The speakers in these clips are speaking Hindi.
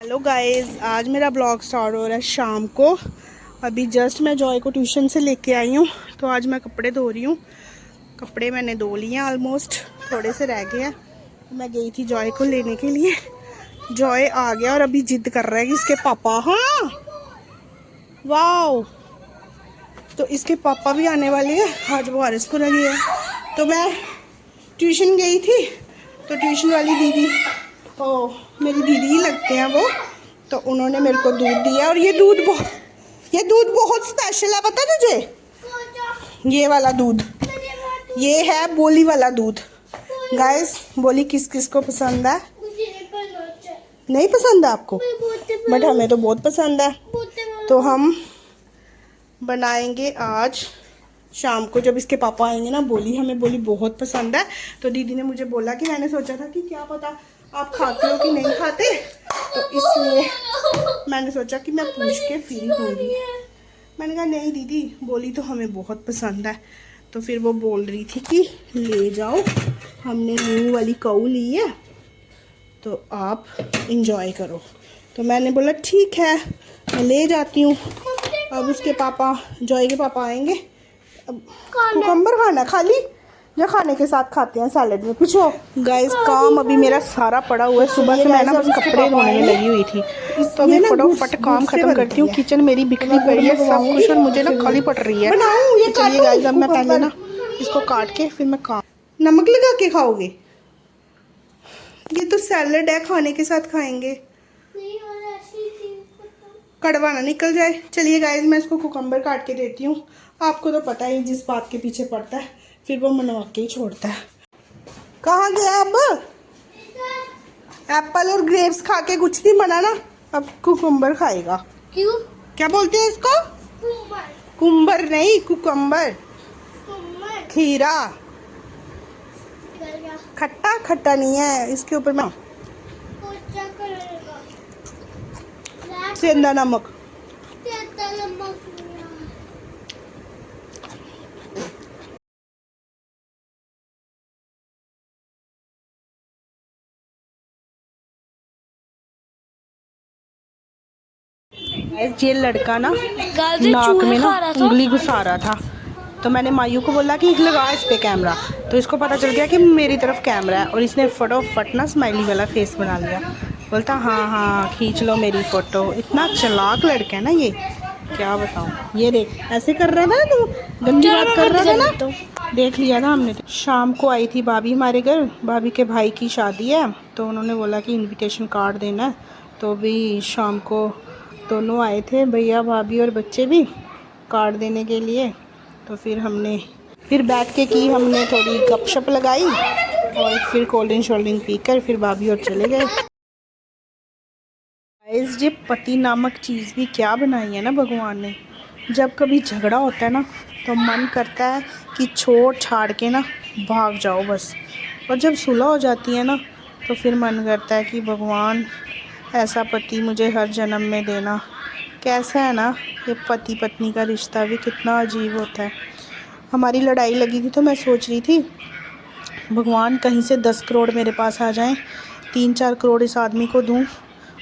हेलो गाइस, आज मेरा ब्लॉग स्टार्ट हो रहा है शाम को। अभी जस्ट मैं जॉय को ट्यूशन से लेके आई हूँ, तो आज मैं कपड़े धो रही हूँ। कपड़े मैंने धो लिए हैं, ऑलमोस्ट थोड़े से रह गए हैं। मैं गई थी जॉय को लेने के लिए। जॉय आ गया और अभी जिद कर रहा है कि इसके पापा, हाँ वाओ, तो इसके पापा भी आने वाले हैं। आज वो आरएसपुर लगी है। तो मैं ट्यूशन गई थी, तो ट्यूशन वाली दीदी, ओ मेरी दीदी ही लगते हैं वो, तो उन्होंने मेरे को दूध दिया। और ये दूध बहुत स्पेशल है, पता तुझे? ये वाला दूध, ये है बोली वाला दूध। गाइस, बोली किस किस को पसंद है? नहीं पसंद है आपको, बट हमें तो बहुत पसंद है। तो हम बनाएंगे आज शाम को, जब इसके पापा आएंगे ना। बोली हमें बोली बहुत पसंद है। तो दीदी ने मुझे बोला कि मैंने सोचा था कि क्या पता आप खाते हो कि नहीं खाते, तो इसलिए मैंने सोचा कि मैं पूछ के फिर ही दूँगी। मैंने कहा नहीं दीदी, बोली तो हमें बहुत पसंद है। तो फिर वो बोल रही थी कि ले जाओ, हमने न्यू वाली काऊ ली है, तो आप इंजॉय करो। तो मैंने बोला ठीक है, मैं ले जाती हूँ। अब उसके पापा, जॉय के पापा आएंगे। अब कुकम्बर खाना खाली, या खाने के साथ खाते हैं सैलेड में, पूछो। गाइस, काम अभी मेरा सारा पड़ा हुआ है। सुबह से मैं ना बस कपड़े धोने में लगी हुई थी, तो अभी फटाफट काम खत्म करती हूँ। किचन मेरी बिखरी पड़ी है सब कुछ, और मुझे ना खाली पड़ रही है। तो चलिए गाइस, अब मैं पहले ना इसको काट के फिर मैं काम। नमक लगा के खाओगे? ये तो सैलेड है, खाने के साथ खाएंगे, कड़वा ना निकल जाए। चलिए गाइस, मैं इसको कुकम्बर काट के देती हूँ। आपको तो पता ही, जिस बात के पीछे पड़ता है फिर वो मनवा के ही छोड़ता है। कहाँ गया अब? एप्पल और ग्रेप्स खा के कुछ नहीं बना ना, अब कुकम्बर खाएगा। क्यों? क्या बोलते हैं इसको? कुम्बर नहीं, कुकम्बर। खीरा खट्टा खट्टा नहीं है, इसके ऊपर मैं सेंधा नमक। ये लड़का ना नाक में ना उंगली घुसा रहा था, तो मैंने मायू को बोला कि लगा इस पे कैमरा। तो इसको पता चल गया कि मेरी तरफ कैमरा है, और इसने फटोफट ना स्माइली वाला फेस बना लिया। बोलता हाँ हाँ खींच लो मेरी फ़ोटो। इतना चालाक लड़का है ना ये, क्या बताऊँ। ये देख, ऐसे कर रहा था ना तू, गंदी बात कर रहा था ना, देख लिया था हमने। शाम को आई थी भाभी हमारे घर, भाभी के भाई की शादी है, तो उन्होंने बोला कि इनविटेशन कार्ड देना है। तो भी शाम को दोनों आए थे, भैया भाभी और बच्चे भी, कार्ड देने के लिए। तो फिर हमने बैठ के की, हमने थोड़ी गपशप लगाई, और फिर कोल्ड ड्रिंक शोल्ड ड्रिंक पीकर फिर भाभी और चले गए। गाइस, ये पति नामक चीज़ भी क्या बनाई है ना भगवान ने। जब कभी झगड़ा होता है ना, तो मन करता है कि छोड़ छाड़ के ना भाग जाओ बस, और जब सुलह हो जाती है ना, तो फिर मन करता है कि भगवान ऐसा पति मुझे हर जन्म में देना। कैसा है ना, ये पति पत्नी का रिश्ता भी कितना अजीब होता है। हमारी लड़ाई लगी थी, तो मैं सोच रही थी भगवान कहीं से 10 करोड़ मेरे पास आ जाएं, 3-4 करोड़ इस आदमी को दूं,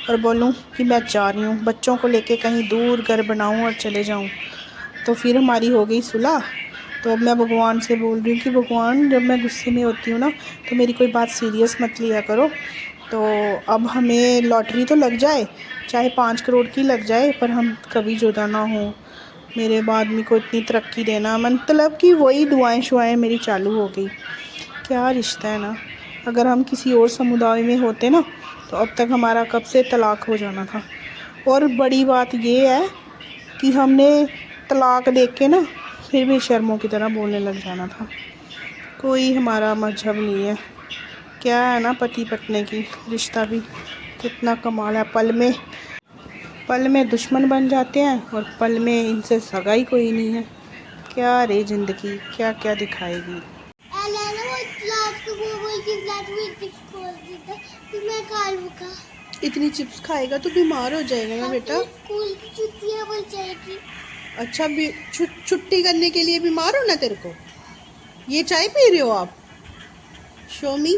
और बोलूं कि मैं जा रही हूँ, बच्चों को लेके कहीं दूर घर बनाऊं और चले जाऊं। तो फिर हमारी हो गई सुलह। तो अब मैं भगवान से बोल रही हूँ कि भगवान, जब मैं गुस्से में होती हूँ ना, तो मेरी कोई बात सीरियस मत लिया करो। तो अब हमें लॉटरी तो लग जाए, चाहे 5 करोड़ की लग जाए, पर हम कभी जुदा ना हो। मेरे आदमी को इतनी तरक्की देना, मतलब कि वही दुआएं शुआएं मेरी चालू हो गई। क्या रिश्ता है ना। अगर हम किसी और समुदाय में होते ना, तो अब तक हमारा कब से तलाक हो जाना था। और बड़ी बात ये है कि हमने तलाक देख के ना फिर भी शर्मों की तरह बोलने लग जाना था। कोई हमारा मजहब नहीं है। क्या है ना, पति पत्नी की रिश्ता भी कितना कमाल है। पल में दुश्मन बन जाते हैं, और पल में इनसे सगाई कोई नहीं है। क्या रे ज़िंदगी, क्या क्या दिखाएगी। इतनी चिप्स खाएगा तो बीमार हो जाएगा ना बेटा। स्कूल की छुट्टियां बन जाएगी। अच्छा, छुट्टी करने के लिए बीमार होना तेरे को? ये चाय पी रहे हो आप? शो मी,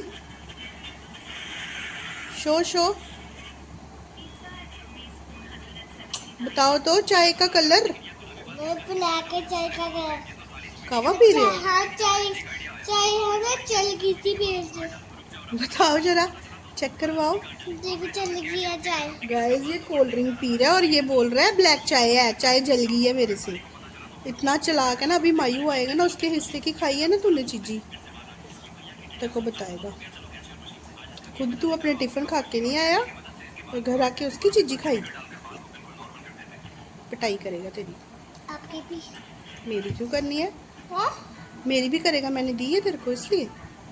शो बताओ तो चाय का कलर। मैं ब्लैक है चाय का कलर। कहवा पी रहे हो? हाँ चाय चाय है ना चल गई थी पेड़ से। बताओ जरा, चेक करवाओ। देखो चल गई है चाय। गाइस ये कोल्ड ड्रिंक पी रहा है और ये बोल रहा है ब्लैक चाय है, चाय जल गई है मेरे से। इतना चलाक है ना, अभी मायू आएगा ना, उसके हिस्से की खाई है ना तूने चीजी, तेरे को बताएगा। खुद तू अपने टिफिन खा के नहीं आया और घर आके उसकी चीजी खाई। पिटाई करेगा तेरी। आपके भी। मेरी क्यों करनी है? हाँ? मेरी भी करेगा, मैंने दी है तेरे को इसलिए।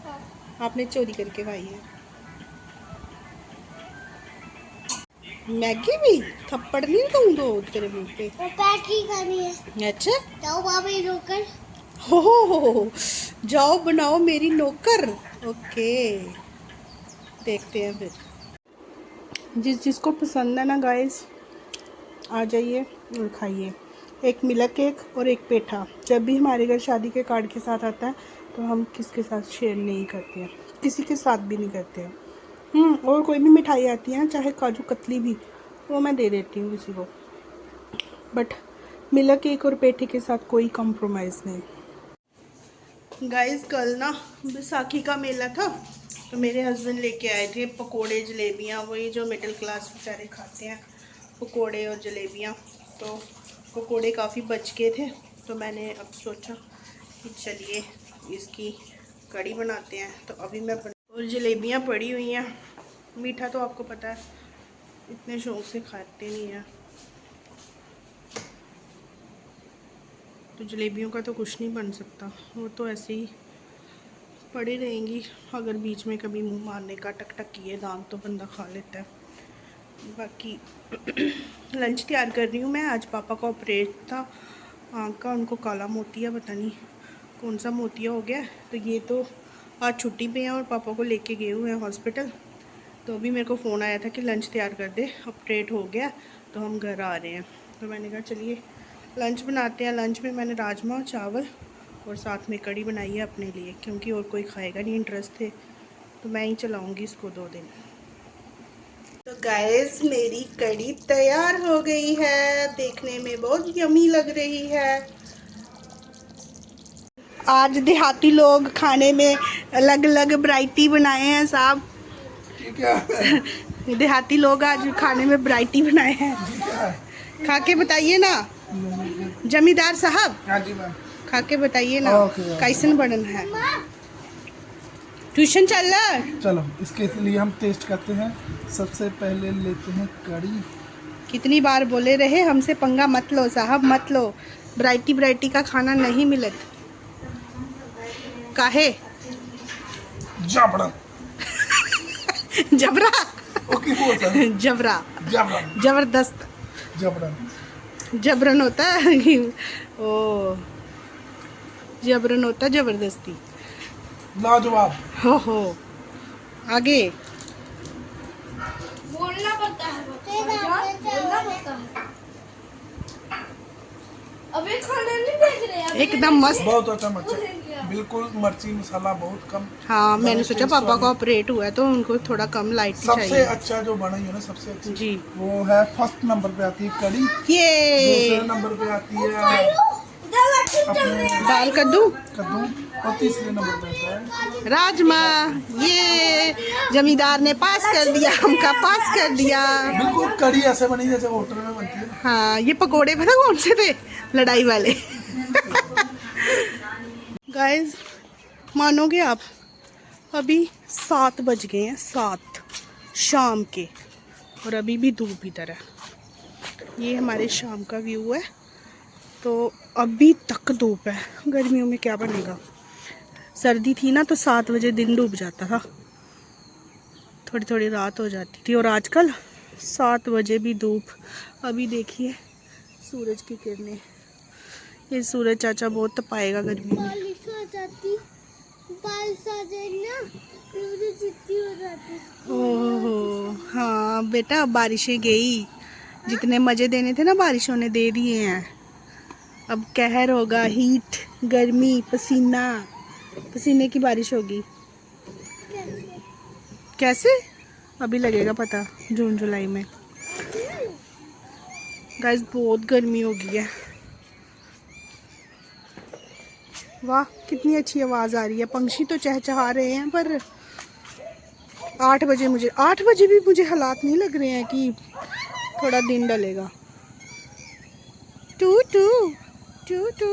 हाँ। आपने चोरी करके खाई है। मैगी भी थप्पड़ नहीं दूँ दो तेरे मुंह पे। वो पैक ही खानी है। अच्छा, तो बाबा ही रोकर। हो जाओ बनाओ मेरी नौकर। ओके, देखते हैं फिर। जिसको पसंद है ना गाइस, आ जाइए और खाइए। एक मिल्क केक और एक पेठा। जब भी हमारे घर शादी के कार्ड के साथ आता है तो हम किसके साथ शेयर नहीं करते हैं, किसी के साथ भी नहीं करते हैं। और कोई भी मिठाई आती है ना, चाहे काजू कतली भी, वो मैं दे देती हूँ किसी को, बट मिल्क केक और पेठे के साथ कोई कॉम्प्रोमाइज़ नहीं। गाइस कल ना बैसाखी का मेला था, तो मेरे हस्बैंड लेके आए थे पकोड़े जलेबियाँ, वही जो मिडिल क्लास बेचारे खाते हैं, पकोड़े और जलेबियाँ। तो पकोड़े काफ़ी बच गए थे, तो मैंने अब सोचा कि चलिए इसकी कड़ी बनाते हैं। तो अभी मैं और जलेबियाँ पड़ी हुई हैं। मीठा तो आपको पता है इतने शौक से खाते नहीं हैं, तो जलेबियों का तो कुछ नहीं बन सकता, वो तो ऐसे ही पड़ी रहेंगी। अगर बीच में कभी मुंह मारने का टक टक किए दाम तो बंदा खा लेता है। बाकी लंच तैयार कर रही हूँ मैं। आज पापा का ऑपरेट था आँख का, उनको काला मोतिया, पता नहीं कौन सा मोतिया हो गया। तो ये तो आज छुट्टी पे हैं और पापा को लेके गए हुए हैं हॉस्पिटल। तो अभी मेरे को फ़ोन आया था कि लंच तैयार कर दे, ऑपरेट हो गया तो हम घर आ रहे हैं। तो मैंने कहा चलिए लंच बनाते हैं। लंच में मैंने राजमा और चावल और साथ में कड़ी बनाई है अपने लिए, क्योंकि और कोई खाएगा नहीं, इंटरेस्ट थे तो मैं ही चलाऊँगी इसको 2 दिन। तो गाइस मेरी कड़ी तैयार हो गई है, देखने में बहुत यमी लग रही है। आज देहाती लोग खाने में अलग अलग वैरायटी बनाए हैं साहब। देहाती लोग आज खाने में वैरायटी बनाए हैं, खा के बताइए ना जमींदार साहब। हाँ जी मैम। खा के बताइए ना कैसन बनन है। ट्यूशन चल रहा है। चलो इसके लिए हम टेस्ट करते हैं। सबसे पहले लेते हैं कड़ी। कितनी बार बोले रहे हमसे पंगा मत लो साहब, मत लो, वैरायटी का खाना नहीं मिलत। काहे? जबरन। जबरा। ओके बोल सर। जबरा। जबरन। जबरदस्त। जबरन। जबरन होता है ओ, जबरन होता है जबरदस्ती। लाजवाब। हो आगे बोलना पड़ता है। बोलना पड़ता है। अभी खाना नहीं देख रहे। एकदम मस्त। बहुत अच्छा बिल्कुल मिर्ची मसाला बहुत कम। हाँ मैंने सोचा पापा का ऑपरेट हुआ है तो उनको थोड़ा कम लाइट चाहिए। सबसे अच्छा जो बना है ना, सबसे अच्छी जी, वो है फर्स्ट नंबर पे आती है कड़ी। ये दूसरे नंबर पे आती है अपने दाल कद्दू, और तीसरे नंबर पे आता है राजमा। ये जमींदार ने पास कर दिया, हमका पास कर दिया। बिल्कुल कड़ी ऐसे बनी जैसे होटल में बनती है। हाँ ये पकोड़े पता कौन से थे, लड़ाई वाले। गाइस मानोगे आप, अभी 7 बज गए हैं, 7 शाम के, और अभी भी धूप इधर है। ये हमारे शाम का व्यू है, तो अभी तक धूप है। गर्मियों में क्या बनेगा। सर्दी थी ना तो 7 बजे दिन डूब जाता था, थोड़ी थोड़ी रात हो जाती थी, और आजकल 7 बजे भी धूप। अभी देखिए सूरज की किरणें, ये सूरज चाचा बहुत तपाएगा गर्मी में। बारिश हो जाती, बारिश आ जाए ना फिर मुझे छुट्टी हो जाती। ओहो हाँ बेटा, बारिशें गई, जितने मज़े देने थे ना बारिशों ने दे दिए हैं। अब कहर होगा, हीट, गर्मी, पसीना, पसीने की बारिश होगी। कैसे? अभी लगेगा पता, जून जुलाई में। गाइस बहुत गर्मी हो गई है। वाह कितनी अच्छी आवाज़ आ रही है, पंछी तो चहचहा रहे हैं, पर 8 बजे भी मुझे हालात नहीं लग रहे हैं कि थोड़ा दिन डलेगा। टू टू टू टू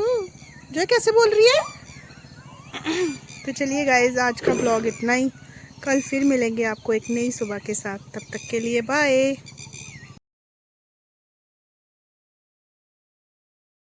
जो कैसे बोल रही है। तो चलिए गाइज आज का ब्लॉग इतना ही, कल फिर मिलेंगे आपको एक नई सुबह के साथ, तब तक के लिए बाय।